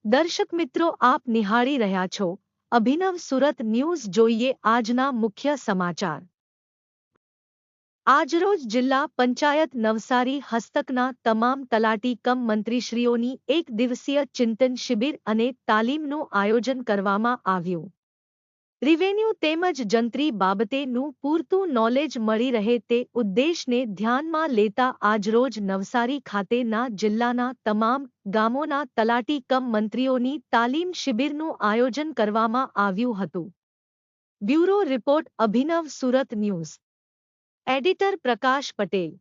દર્શક મિત્રો, આપ નિહાળી રહ્યા છો અભિનવ સુરત ન્યૂઝ. જોઈએ આજના મુખ્ય સમાચાર. આજરોજ જિલ્લા પંચાયત નવસારી હસ્તકના તમામ તલાટી કમ મંત્રીશ્રીઓની એક દિવસીય ચિંતન શિબિર અને તાલીમનું આયોજન કરવામાં આવ્યું. રિવેન્યુ તેમજ જંત્રી બાબતેનું પૂરતું નોલેજ મળી રહે તે ઉદ્દેશને ધ્યાનમાં લેતા આજરોજ નવસારી ખાતેના જિલ્લાના તમામ ગામોના તલાટી કમ મંત્રીઓની તાલીમ શિબિરનું આયોજન કરવામાં આવ્યું હતું. બ્યુરો રિપોર્ટ અભિનવ સુરત ન્યૂઝ. એડિટર પ્રકાશ પટેલ.